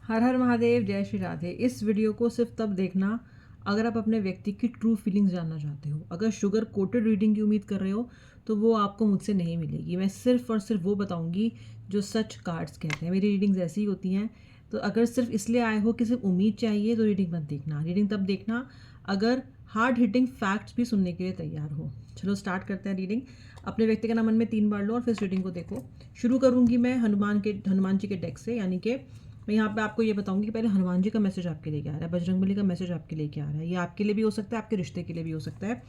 हर हर महादेव, जय श्री राधे। इस वीडियो को सिर्फ तब देखना अगर आप अपने व्यक्ति की ट्रू फीलिंग्स जानना चाहते हो। अगर शुगर कोटेड रीडिंग की उम्मीद कर रहे हो तो वो आपको मुझसे नहीं मिलेगी। मैं सिर्फ और सिर्फ वो बताऊंगी जो सच कार्ड्स कहते हैं। मेरी रीडिंग्स ऐसी होती हैं। तो अगर सिर्फ इसलिए आए हो कि सिर्फ उम्मीद चाहिए तो रीडिंग मत देखना। रीडिंग तब देखना अगर हार्ड हिटिंग फैक्ट्स भी सुनने के लिए तैयार हो। चलो स्टार्ट करते हैं रीडिंग। अपने व्यक्ति का नाम मन में 3 बार लो और फिर इस रीडिंग को देखो। शुरू करूंगी मैं हनुमान जी के डेक से, यानी कि मैं यहाँ पे आपको ये बताऊंगी कि पहले हनुमान जी का मैसेज आपके लिए क्या आ रहा है, बजरंगबली का मैसेज आपके लिए क्या आ रहा है। ये आपके लिए भी हो सकता है, आपके रिश्ते के लिए भी हो सकता है।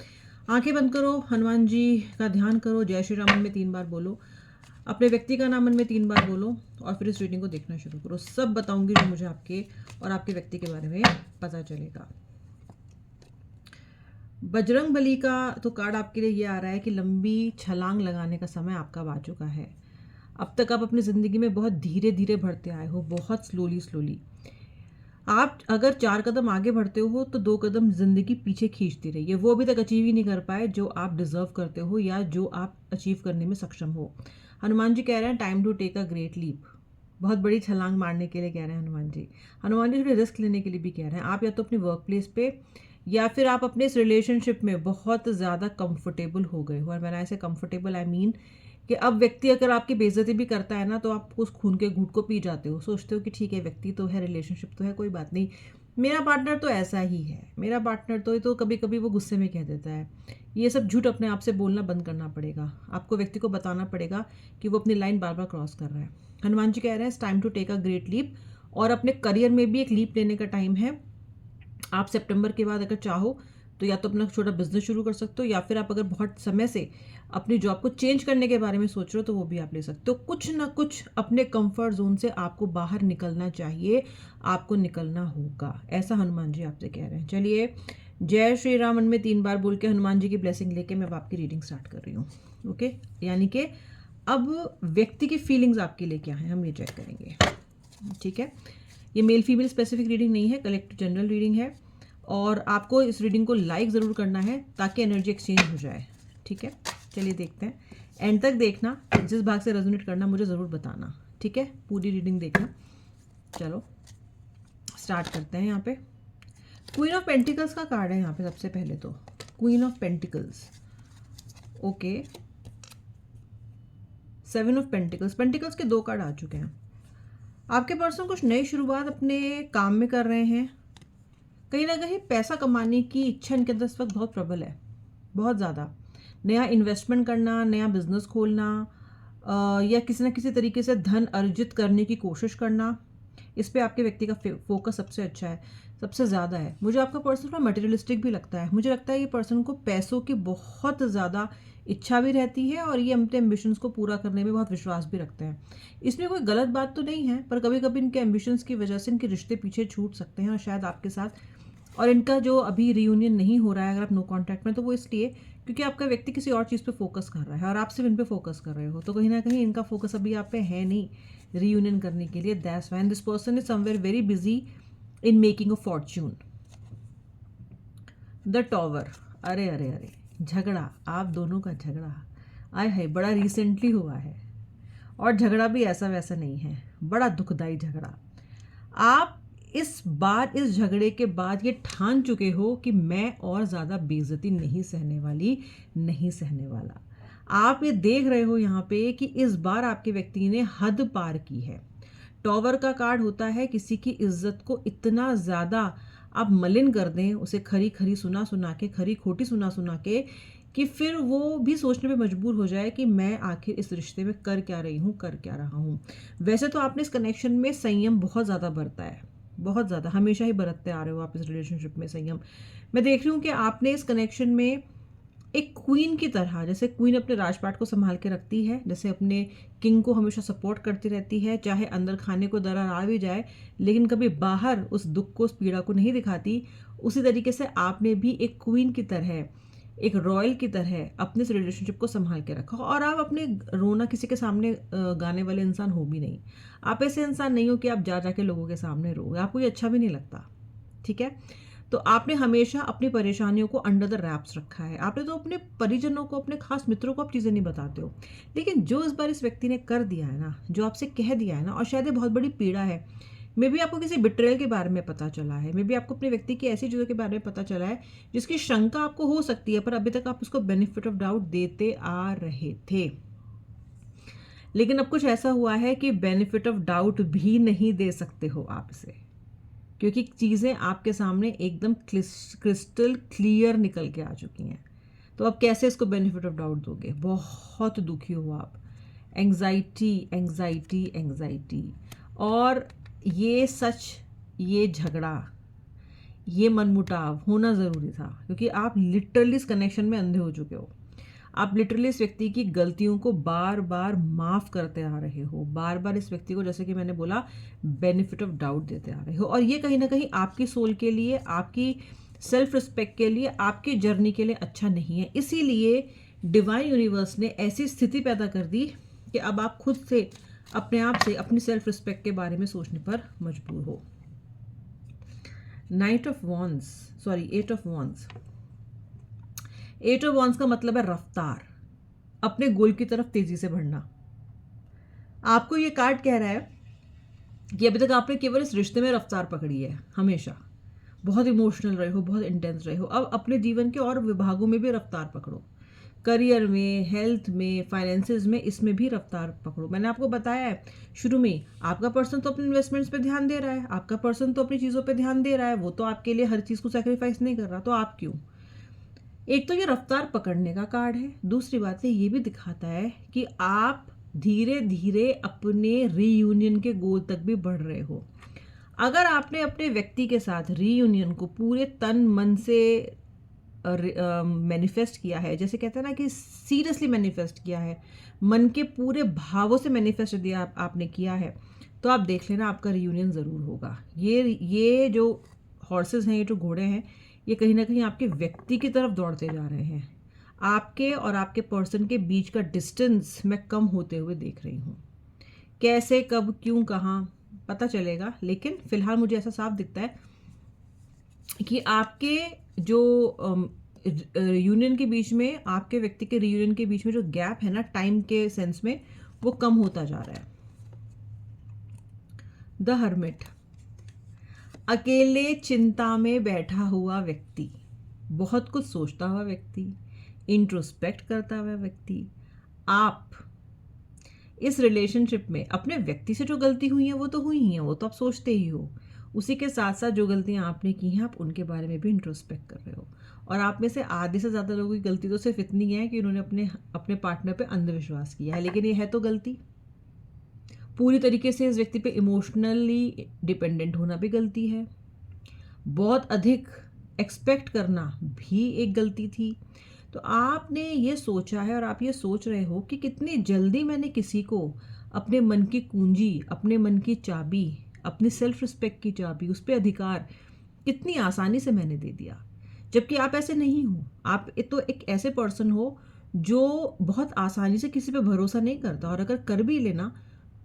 आंखें बंद करो, हनुमान जी का ध्यान करो, जय श्री राम मन में 3 बार बोलो, अपने व्यक्ति का नाम मन में 3 बार बोलो और फिर इस रीडिंग को देखना शुरू करो। सब बताऊंगी जो मुझे आपके और आपके व्यक्ति के बारे में पता चलेगा। बजरंगबली का तो कार्ड आपके लिए ये आ रहा है कि लंबी छलांग लगाने का समय आपका आ चुका है। अब तक आप अपनी ज़िंदगी में बहुत धीरे धीरे बढ़ते आए हो, बहुत स्लोली स्लोली। आप अगर 4 कदम आगे बढ़ते हो तो 2 कदम ज़िंदगी पीछे खींचती रही है। वो अभी तक अचीव ही नहीं कर पाए जो आप डिज़र्व करते हो या जो आप अचीव करने में सक्षम हो। हनुमान जी कह रहे हैं time to take a great leap. बहुत बड़ी छलांग मारने के लिए कह रहे हैं हनुमान जी। हनुमान जी थोड़ी रिस्क लेने के लिए भी कह रहे हैं। आप या तो अपनी वर्क प्लेस पे या फिर आप अपने इस रिलेशनशिप में बहुत ज़्यादा कंफर्टेबल हो गए हो। और मैंने ऐसे कंफर्टेबल आई मीन कि अब व्यक्ति अगर आपकी बेइज्जती भी करता है ना तो आप उस खून के घूंट को पी जाते हो। सोचते हो कि ठीक है, व्यक्ति तो है, रिलेशनशिप तो है, कोई बात नहीं, मेरा पार्टनर तो ऐसा ही है, मेरा पार्टनर तो कभी कभी वो गुस्से में कह देता है। ये सब झूठ अपने आप से बोलना बंद करना पड़ेगा। आपको व्यक्ति को बताना पड़ेगा कि वो अपनी लाइन बार बार क्रॉस कर रहा है। हनुमान जी कह रहे हैं it's time to take a great leap. और अपने करियर में भी एक लीप लेने का टाइम है। आप सितंबर के बाद अगर चाहो तो या तो अपना छोटा बिजनेस शुरू कर सकते हो या फिर आप अगर बहुत समय से अपनी जॉब को चेंज करने के बारे में सोच रहे हो तो वो भी आप ले सकते हो। कुछ ना कुछ अपने कंफर्ट जोन से आपको बाहर निकलना चाहिए, आपको निकलना होगा, ऐसा हनुमान जी आपसे कह रहे हैं। चलिए, जय श्री राम मन में 3 बार बोल के हनुमान जी की ब्लेसिंग लेके मैं अब आपकी रीडिंग स्टार्ट कर रही हूँ। ओके, यानी कि अब व्यक्ति की फीलिंग्स आपके लिए क्या है हम ये चेक करेंगे। ठीक है, ये मेल फीमेल स्पेसिफिक रीडिंग नहीं है, कलेक्टिव जनरल रीडिंग है। और आपको इस रीडिंग को लाइक ज़रूर करना है ताकि एनर्जी एक्सचेंज हो जाए। ठीक है, चलिए देखते हैं। एंड तक देखना, जिस भाग से रेजोनेट करना मुझे ज़रूर बताना। ठीक है, पूरी रीडिंग देखना। चलो स्टार्ट करते हैं। यहाँ पे क्वीन ऑफ पेंटिकल्स का कार्ड है। यहाँ पे सबसे पहले तो queen of pentacles. Okay, 7 of pentacles. Pentacles के 2 कार्ड आ चुके हैं। आपके पर्सन कुछ नई शुरुआत अपने काम में कर रहे हैं। कहीं ना कहीं पैसा कमाने की इच्छा इनके अंदर इस वक्त बहुत प्रबल है, बहुत ज़्यादा। नया इन्वेस्टमेंट करना, नया बिजनेस खोलना या किसी न किसी तरीके से धन अर्जित करने की कोशिश करना, इस पे आपके व्यक्ति का फोकस सबसे अच्छा है, सबसे ज़्यादा है। मुझे आपका पर्सन थोड़ा मटेरियलिस्टिक भी लगता है। मुझे लगता है ये पर्सन को पैसों की बहुत ज़्यादा इच्छा भी रहती है और ये अपने एम्बिशंस को पूरा करने में बहुत विश्वास भी रखते हैं। इसमें कोई गलत बात तो नहीं है, पर कभी कभी इनके एम्बिशंस की वजह से इनके रिश्ते पीछे छूट सकते हैं और शायद आपके साथ। और इनका जो अभी रियूनियन नहीं हो रहा है अगर आप नो कॉन्टैक्ट में, तो वो इसलिए क्योंकि आपका व्यक्ति किसी और चीज़ पे फोकस कर रहा है और आप सिर्फ इन पे फोकस कर रहे हो। तो कहीं ना कहीं इनका फोकस अभी आप पे है नहीं रियूनियन करने के लिए। That's why this person is somewhere very busy in making a Fortune. The tower. अरे अरे अरे, झगड़ा, आप दोनों का झगड़ा आए है, बड़ा रिसेंटली हुआ है। और झगड़ा भी ऐसा वैसा नहीं है, बड़ा दुखदाई झगड़ा। आप इस बार इस झगड़े के बाद ये ठान चुके हो कि मैं और ज़्यादा बेइज्जती नहीं सहने वाली, नहीं सहने वाला। आप ये देख रहे हो यहाँ पे कि इस बार आपके व्यक्ति ने हद पार की है। टॉवर का कार्ड होता है किसी की इज्जत को इतना ज़्यादा आप मलिन कर दें, उसे खरी खरी सुना सुना के, खरी खोटी सुना सुना के, कि फिर वो भी सोचने पे मजबूर हो जाए कि मैं आखिर इस रिश्ते में कर क्या रही हूँ, कर क्या रहा हूँ। वैसे तो आपने इस कनेक्शन में संयम बहुत ज़्यादा बरता है, बहुत ज़्यादा, हमेशा ही बरतते आ रहे हो आप इस रिलेशनशिप में संयम। मैं देख रही हूँ कि आपने इस कनेक्शन में एक क्वीन की तरह, जैसे क्वीन अपने राजपाट को संभाल के रखती है, जैसे अपने किंग को हमेशा सपोर्ट करती रहती है, चाहे अंदर खाने को दरार आ भी जाए लेकिन कभी बाहर उस दुख को, उस पीड़ा को नहीं दिखाती, उसी तरीके से आपने भी एक क्वीन की तरह, एक रॉयल की तरह अपने इस रिलेशनशिप को संभाल के रखा। और आप अपने रोना किसी के सामने गाने वाले इंसान हो भी नहीं। आप ऐसे इंसान नहीं हो कि आप जा जाके लोगों के सामने रो, आपको ये अच्छा भी नहीं लगता। ठीक है, तो आपने हमेशा अपनी परेशानियों को अंडर द रैप्स रखा है। आपने तो अपने परिजनों को, अपने खास मित्रों को आप चीज़ें नहीं बताते हो। लेकिन जो इस बार इस व्यक्ति ने कर दिया है ना, जो आपसे कह दिया है ना, और शायद ये बहुत बड़ी पीड़ा है मे बी आपको किसी बिट्रेयल के बारे में पता चला है, मे बी आपको अपने व्यक्ति की ऐसी चीज़ों के बारे में पता चला है जिसकी शंका आपको हो सकती है, पर अभी तक आप उसको बेनिफिट ऑफ डाउट देते आ रहे थे। लेकिन अब कुछ ऐसा हुआ है कि बेनिफिट ऑफ डाउट भी नहीं दे सकते हो आप इसे, क्योंकि चीज़ें आपके सामने एकदम क्रिस्टल क्लियर निकल के आ चुकी हैं। तो अब कैसे इसको बेनिफिट ऑफ डाउट दोगे? बहुत दुखी हो आप, एंग्जाइटी एंग्जाइटी एंग्जाइटी। और ये सच, ये झगड़ा, ये मनमुटाव होना ज़रूरी था, क्योंकि आप लिटरली इस कनेक्शन में अंधे हो चुके हो। आप लिटरली इस व्यक्ति की गलतियों को बार बार माफ़ करते आ रहे हो, बार बार इस व्यक्ति को, जैसे कि मैंने बोला, बेनिफिट ऑफ डाउट देते आ रहे हो। और ये कहीं ना कहीं आपकी सोल के लिए, आपकी सेल्फ रिस्पेक्ट के लिए, आपकी जर्नी के लिए अच्छा नहीं है। इसीलिए डिवाइन यूनिवर्स ने ऐसी स्थिति पैदा कर दी कि अब आप खुद से, अपने आप से, अपनी सेल्फ रिस्पेक्ट के बारे में सोचने पर मजबूर हो। Night of wands, sorry, 8 of wands. 8 of wands का मतलब है रफ्तार, अपने गोल की तरफ तेजी से बढ़ना। आपको ये कार्ड कह रहा है कि अभी तक आपने केवल इस रिश्ते में रफ्तार पकड़ी है, हमेशा बहुत इमोशनल रहे हो, बहुत इंटेंस रहे हो। अब अपने जीवन के और विभागों में भी रफ्तार पकड़ो, करियर में, हेल्थ में, फाइनेंसेस में, इसमें भी रफ्तार पकड़ो। मैंने आपको बताया है शुरू में, आपका पर्सन तो अपने इन्वेस्टमेंट्स पे ध्यान दे रहा है, आपका पर्सन तो अपनी चीज़ों पे ध्यान दे रहा है, वो तो आपके लिए हर चीज़ को सेक्रीफाइस नहीं कर रहा, तो आप क्यों? एक तो ये रफ्तार पकड़ने का कार्ड है, दूसरी बात है ये भी दिखाता है कि आप धीरे धीरे अपने रीयूनियन के गोल तक भी बढ़ रहे हो। अगर आपने अपने व्यक्ति के साथ रीयूनियन को पूरे तन मन से मैनिफेस्ट किया है, जैसे कहते हैं ना कि सीरियसली मैनिफेस्ट किया है, मन के पूरे भावों से मैनिफेस्ट दिया आपने किया है, तो आप देख लेना आपका रीयूनियन ज़रूर होगा। ये जो हॉर्सेस हैं, ये जो घोड़े हैं, ये कहीं ना कहीं आपके व्यक्ति की तरफ दौड़ते जा रहे हैं। आपके और आपके पर्सन के बीच का डिस्टेंस मैं कम होते हुए देख रही हूँ। कैसे, कब, क्यों, कहाँ, पता चलेगा, लेकिन फिलहाल मुझे ऐसा साफ दिखता है कि आपके जो यूनियन के बीच में, आपके व्यक्ति के रीयूनियन के बीच में जो गैप है ना, टाइम के सेंस में, वो कम होता जा रहा है। द हर्मिट, अकेले चिंता में बैठा हुआ व्यक्ति, बहुत कुछ सोचता हुआ व्यक्ति, इंट्रोस्पेक्ट करता हुआ व्यक्ति। आप इस रिलेशनशिप में अपने व्यक्ति से जो गलती हुई है वो तो हुई ही है, वो तो आप सोचते ही हो। उसी के साथ साथ जो गलतियां आपने की हैं, आप उनके बारे में भी इंट्रोस्पेक्ट कर रहे हो। और आप में से आधे से ज़्यादा लोगों की गलती तो सिर्फ इतनी है कि उन्होंने अपने पार्टनर पे अंधविश्वास किया है, लेकिन ये है तो गलती। पूरी तरीके से इस व्यक्ति पे इमोशनली डिपेंडेंट होना भी गलती है। बहुत अधिक एक्सपेक्ट करना भी एक गलती थी। तो आपने ये सोचा है और आप ये सोच रहे हो कि कितनी जल्दी मैंने किसी को अपने मन की कुंजी, अपने मन की चाबी, अपनी सेल्फ रिस्पेक्ट की चाबी, उस पर अधिकार कितनी आसानी से मैंने दे दिया। जबकि आप ऐसे नहीं हो। आप तो एक ऐसे पर्सन हो जो बहुत आसानी से किसी पे भरोसा नहीं करता, और अगर कर भी लेना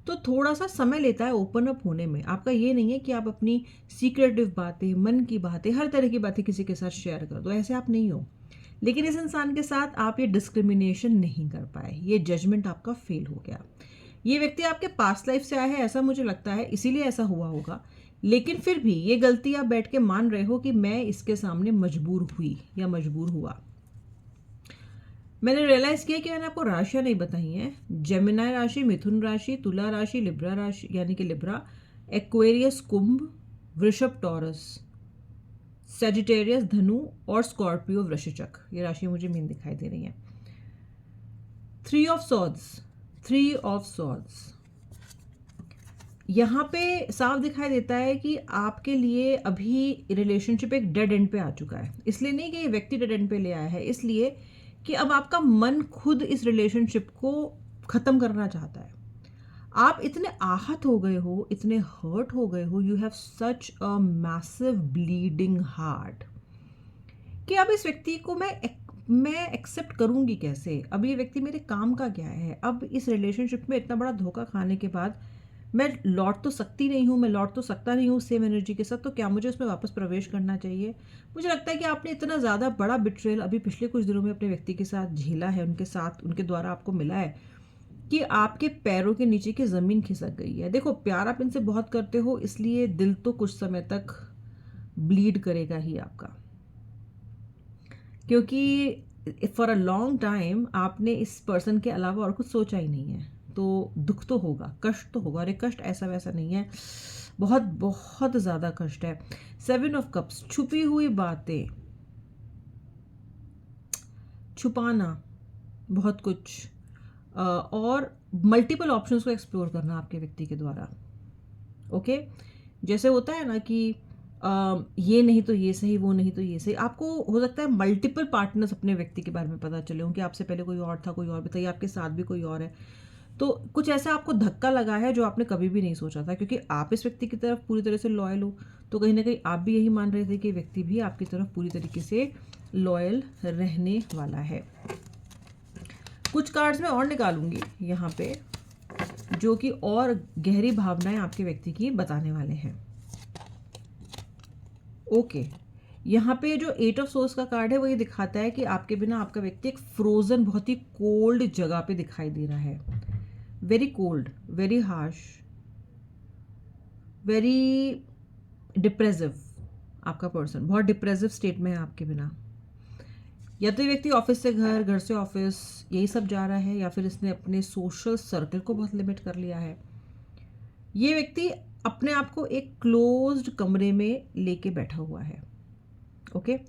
तो थोड़ा सा समय लेता है ओपन अप होने में। आपका ये नहीं है कि आप अपनी सीक्रेटिव बातें, मन की बातें, हर तरह की बातें किसी के साथ शेयर कर दो, ऐसे आप नहीं हो। लेकिन इस इंसान के साथ आप ये डिस्क्रिमिनेशन नहीं कर पाए, ये जजमेंट आपका फेल हो गया। ये व्यक्ति आपके पास्ट लाइफ से आया है, ऐसा मुझे लगता है, इसीलिए ऐसा हुआ होगा। लेकिन फिर भी ये गलती आप बैठ के मान रहे हो कि मैं इसके सामने मजबूर हुई या मजबूर हुआ। मैंने रियलाइज किया कि मैंने आपको राशियां नहीं बताई हैं। जेमिनाई राशि, मिथुन राशि, तुला राशि, लिब्रा राशि यानी कि लिब्रा, एक्वेरियस कुंभ, वृषभ टॉरस, सेजिटेरियस धनु और स्कॉर्पियो वृश्चिक, ये राशि मुझे मेन दिखाई दे रही है। 3 ऑफ सॉर्ड्स, 3 ऑफ सॉर्ड्स यहाँ पे साफ दिखाई देता है कि आपके लिए अभी रिलेशनशिप एक डेड एंड पे आ चुका है। इसलिए नहीं कि ये व्यक्ति डेड एंड पे ले आया है, इसलिए कि अब आपका मन खुद इस रिलेशनशिप को ख़त्म करना चाहता है। आप इतने आहत हो गए हो, इतने हर्ट हो गए हो, you have such a massive bleeding heart, कि अब इस व्यक्ति को मैं एक्सेप्ट करूंगी कैसे? अब ये व्यक्ति मेरे काम का क्या है? अब इस रिलेशनशिप में इतना बड़ा धोखा खाने के बाद मैं लौट तो सकती नहीं हूँ, मैं लौट तो सकता नहीं हूँ सेम एनर्जी के साथ, तो क्या मुझे उसमें वापस प्रवेश करना चाहिए? मुझे लगता है कि आपने इतना ज़्यादा बड़ा बिट्रेयल अभी पिछले कुछ दिनों में अपने व्यक्ति के साथ झेला है, उनके साथ, उनके द्वारा आपको मिला है, कि आपके पैरों के नीचे की ज़मीन खिसक गई है। देखो, प्यार आप इनसे बहुत करते हो, इसलिए दिल तो कुछ समय तक ब्लीड करेगा ही आपका, क्योंकि फॉर अ लॉन्ग टाइम आपने इस पर्सन के अलावा और कुछ सोचा ही नहीं है। तो दुख तो होगा, कष्ट तो होगा, और ये कष्ट ऐसा वैसा नहीं है, बहुत बहुत ज़्यादा कष्ट है। 7 ऑफ कप्स, छुपी हुई बातें, छुपाना बहुत कुछ, और मल्टीपल ऑप्शंस को एक्सप्लोर करना आपके व्यक्ति के द्वारा। ओके, जैसे होता है ना कि ये नहीं तो ये सही, वो नहीं तो ये सही। आपको हो सकता है मल्टीपल पार्टनर्स अपने व्यक्ति के बारे में पता चले हों कि आपसे पहले कोई और था, कोई और भी था, या आपके साथ भी कोई और है। तो कुछ ऐसा आपको धक्का लगा है जो आपने कभी भी नहीं सोचा था, क्योंकि आप इस व्यक्ति की तरफ पूरी तरह से लॉयल हो। तो कहीं ना कहीं आप भी यही मान रहे थे कि व्यक्ति भी आपकी तरफ पूरी तरीके से लॉयल रहने वाला है। कुछ कार्ड्स मैं और निकालूंगी यहाँ पे, जो कि और गहरी भावनाएं आपके व्यक्ति की बताने वाले हैं। ओके, यहाँ पे जो 8 ऑफ सोर्स का कार्ड है वो ये दिखाता है कि आपके बिना आपका व्यक्ति एक फ्रोजन, बहुत ही कोल्ड जगह पे दिखाई दे रहा है। Very cold, very harsh, very depressive. आपका पर्सन बहुत डिप्रेसिव स्टेट में है आपके बिना। या तो ये व्यक्ति ऑफिस से घर, घर से ऑफिस, यही सब जा रहा है, या फिर इसने अपने सोशल सर्कल को बहुत लिमिट कर लिया है। ये व्यक्ति अपने आप को एक क्लोज्ड कमरे में लेके बैठा हुआ है। ओके,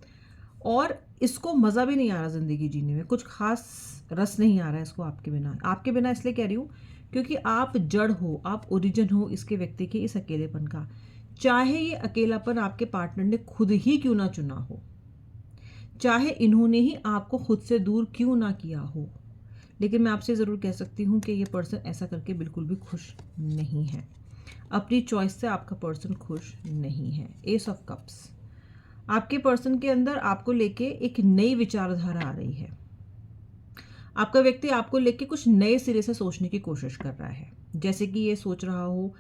और इसको मज़ा भी नहीं आ रहा ज़िंदगी जीने में, कुछ खास रस नहीं आ रहा है इसको आपके बिना। आपके बिना इसलिए कह रही हूँ क्योंकि आप जड़ हो, आप ओरिजिन हो इसके व्यक्ति के इस अकेलेपन का। चाहे ये अकेलापन आपके पार्टनर ने खुद ही क्यों ना चुना हो, चाहे इन्होंने ही आपको खुद से दूर क्यों ना किया हो, लेकिन मैं आपसे ज़रूर कह सकती हूँ कि ये पर्सन ऐसा करके बिल्कुल भी खुश नहीं है। अपनी चॉइस से आपका पर्सन खुश नहीं है। एस ऑफ कप्स, आपके पर्सन के अंदर आपको लेके एक नई विचारधारा आ रही है। आपका व्यक्ति आपको लेके कुछ नए सिरे से सोचने की कोशिश कर रहा है। जैसे कि ये सोच रहा हो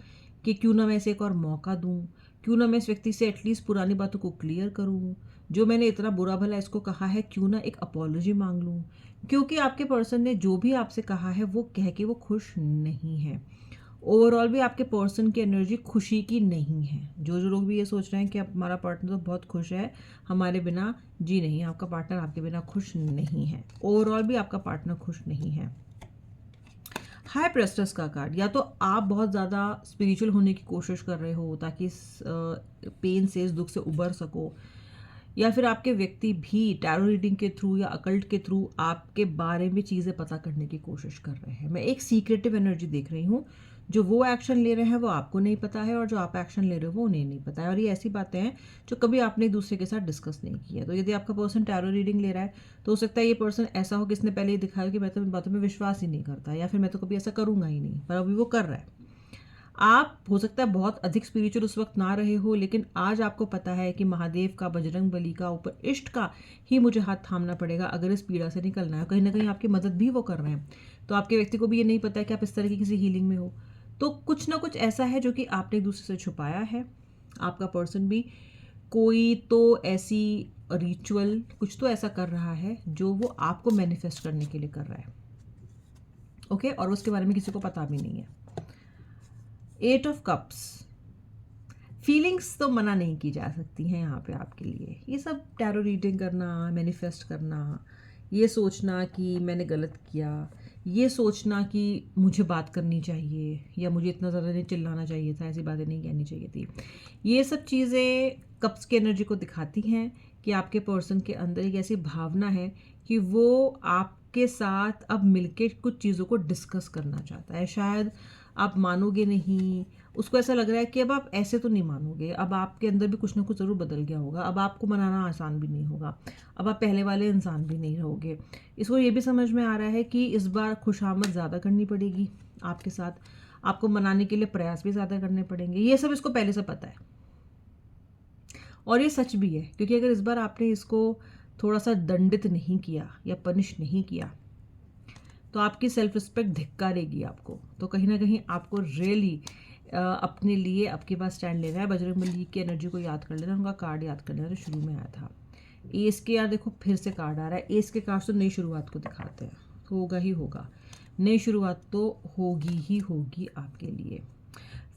कि क्यों ना मैं इसे एक और मौका दूं, क्यों ना मैं इस व्यक्ति से एटलीस्ट पुरानी बातों को क्लियर करूं, जो मैंने इतना बुरा भला इसको कहा है क्यों ना एक अपॉलॉजी मांग लूं। क्योंकि आपके पर्सन ने जो भी आपसे कहा है वो कह के वो खुश नहीं है। ओवरऑल भी आपके पर्सन की एनर्जी खुशी की नहीं है। जो जो लोग भी ये सोच रहे हैं कि हमारा पार्टनर तो बहुत खुश है हमारे बिना, जी नहीं, आपका पार्टनर आपके बिना खुश नहीं है। ओवरऑल भी आपका पार्टनर खुश नहीं है। हाई प्रेस्टस का कार्ड, या तो आप बहुत ज़्यादा स्पिरिचुअल होने की कोशिश कर रहे हो ताकि इस पेन से, इस दुख से उबर सको, या फिर आपके व्यक्ति भी टैरो रीडिंग के थ्रू या अकल्ट के थ्रू आपके बारे में चीज़ें पता करने की कोशिश कर रहे हैं। मैं एक सीक्रेटिव एनर्जी देख रही हूँ। जो वो एक्शन ले रहे हैं वो आपको नहीं पता है, और जो आप एक्शन ले रहे हो वो उन्हें नहीं पता है। और ये ऐसी बातें हैं जो कभी आपने एक दूसरे के साथ डिस्कस नहीं की है। तो यदि आपका पर्सन टैरो रीडिंग ले रहा है तो हो सकता है ये पर्सन ऐसा हो कि इसने पहले ही दिखाया कि मैं तो इन बातों में विश्वास ही नहीं करता, या फिर मैं तो कभी ऐसा करूँगा ही नहीं, पर अभी वो कर रहा है। आप हो सकता है बहुत अधिक स्पिरिचुअल उस वक्त ना रहे हो, लेकिन आज आपको पता है कि महादेव का, बजरंग बली का, ऊपर इष्ट का ही मुझे हाथ थामना पड़ेगा अगर इस पीड़ा से निकलना है। कहीं ना कहीं आपकी मदद भी वो कर रहे हैं। तो आपके व्यक्ति को भी ये नहीं पता है कि आप इस तरह की किसी हीलिंग में हो। तो कुछ ना कुछ ऐसा है जो कि आपने एक दूसरे से छुपाया है। आपका पर्सन भी कोई तो ऐसी रिचुअल, कुछ तो ऐसा कर रहा है जो वो आपको मैनिफेस्ट करने के लिए कर रहा है। ओके, और उसके बारे में किसी को पता भी नहीं है। 8 ऑफ कप्स, फीलिंग्स तो मना नहीं की जा सकती हैं यहाँ पे आपके लिए। ये सब टैरो रीडिंग करना, मैनिफेस्ट करना, ये सोचना कि मैंने गलत किया, ये सोचना कि मुझे बात करनी चाहिए या मुझे इतना ज़्यादा नहीं चिल्लाना चाहिए था, ऐसी बातें नहीं कहनी चाहिए थी, ये सब चीज़ें कप्स की एनर्जी को दिखाती हैं कि आपके पर्सन के अंदर एक ऐसी भावना है कि वो आपके साथ अब मिलके कुछ चीज़ों को डिस्कस करना चाहता है। शायद आप मानोगे नहीं, उसको ऐसा लग रहा है कि अब आप ऐसे तो नहीं मानोगे, अब आपके अंदर भी कुछ ना कुछ ज़रूर बदल गया होगा, अब आपको मनाना आसान भी नहीं होगा, अब आप पहले वाले इंसान भी नहीं रहोगे। इसको ये भी समझ में आ रहा है कि इस बार खुशामद ज़्यादा करनी पड़ेगी आपके साथ, आपको मनाने के लिए प्रयास भी ज़्यादा करने पड़ेंगे। ये सब इसको पहले से पता है, और ये सच भी है, क्योंकि अगर इस बार आपने इसको थोड़ा सा दंडित नहीं किया या पनिश नहीं किया तो आपकी सेल्फ रिस्पेक्ट धिक्कारेगी आपको। तो कहीं ना कहीं आपको रियली अपने लिए आपके पास स्टैंड लेना है। बजरंग बली की एनर्जी को याद कर लेना, उनका कार्ड याद कर लेना जो शुरू में आया था। एस के, यार देखो फिर से कार्ड आ रहा है। एस के कार्ड तो नई शुरुआत को दिखाते हैं, होगा ही होगा। नई शुरुआत तो होगी ही होगी आपके लिए।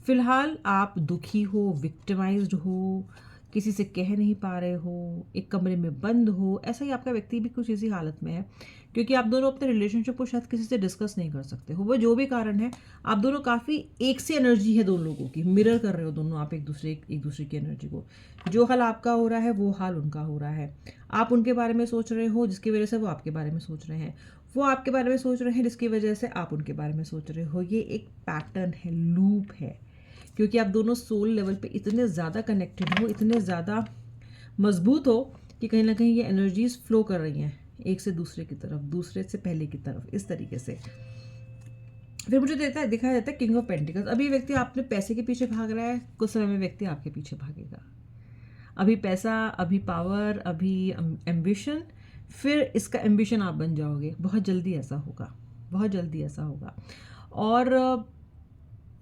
फिलहाल आप दुखी हो, विक्टिमाइज्ड हो, किसी से कह नहीं पा रहे हो, एक कमरे में बंद हो, ऐसा ही आपका व्यक्ति भी कुछ इसी हालत में है, क्योंकि आप दोनों अपने रिलेशनशिप को शायद किसी से डिस्कस नहीं कर सकते हो। वो जो भी कारण है, आप दोनों काफ़ी एक सी एनर्जी है दोनों लोगों की, मिरर कर रहे हो दोनों आप एक दूसरे की एनर्जी को। जो हाल आपका हो रहा है वो हाल उनका हो रहा है। आप उनके बारे में सोच रहे हो जिसकी वजह से वो आपके बारे में सोच रहे हैं, वो आपके बारे में सोच रहे हैं जिसकी वजह से आप उनके बारे में सोच रहे हो। ये एक पैटर्न है, लूप है, क्योंकि आप दोनों सोल लेवल पे इतने ज़्यादा कनेक्टेड हो, इतने ज़्यादा मजबूत हो कि कहीं ना कहीं ये एनर्जीज फ्लो कर रही हैं एक से दूसरे की तरफ, दूसरे से पहले की तरफ, इस तरीके से। फिर मुझे दिखाया जाता है किंग ऑफ पेंटिकल्स। अभी व्यक्ति आपने पैसे के पीछे भाग रहा है, कुछ समय में व्यक्ति आपके पीछे भागेगा। अभी पैसा, अभी पावर, अभी एम्बिशन, फिर इसका एम्बिशन आप बन जाओगे। बहुत जल्दी ऐसा होगा, बहुत जल्दी ऐसा होगा। और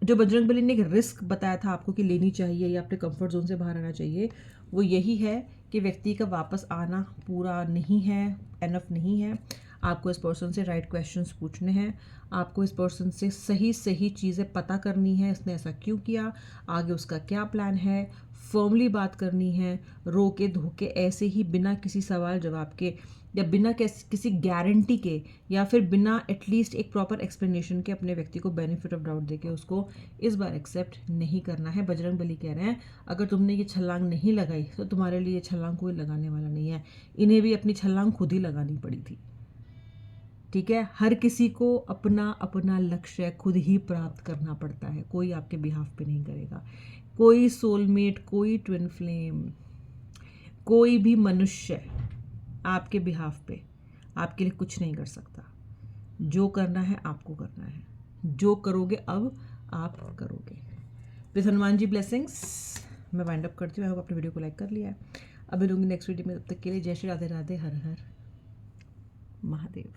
जो बजरंगबली ने एक रिस्क बताया था आपको कि लेनी चाहिए या अपने कंफर्ट जोन से बाहर आना चाहिए, वो यही है कि व्यक्ति का वापस आना पूरा नहीं है, एनफ नहीं है। आपको इस पर्सन से राइट क्वेश्चंस पूछने हैं, आपको इस पर्सन से सही सही चीज़ें पता करनी है, इसने ऐसा क्यों किया, आगे उसका क्या प्लान है, फर्मली बात करनी है, रोके धोके ऐसे ही बिना किसी सवाल जवाब के या बिना किसी गारंटी के या फिर बिना एटलीस्ट एक प्रॉपर एक्सप्लेनेशन के अपने व्यक्ति को बेनिफिट ऑफ डाउट देके उसको इस बार एक्सेप्ट नहीं करना है। बजरंगबली कह रहे हैं अगर तुमने ये छलांग नहीं लगाई तो तुम्हारे लिए ये छलांग कोई लगाने वाला नहीं है। इन्हें भी अपनी छलांग खुद ही लगानी पड़ी थी, ठीक है। हर किसी को अपना अपना लक्ष्य खुद ही प्राप्त करना पड़ता है, कोई आपके बिहाफ पे नहीं करेगा। कोई सोलमेट, कोई ट्विन फ्लेम, कोई भी मनुष्य आपके बिहाफ पे आपके लिए कुछ नहीं कर सकता। जो करना है आपको करना है, जो करोगे अब आप करोगे। विद हनुमान जी ब्लेसिंग्स मैं वाइंड अप करती हूँ। आई होप आपने वीडियो को लाइक कर लिया है। अभी लूँगी नेक्स्ट वीडियो में, तब तक के लिए जय श्री राधे राधे, हर हर महादेव।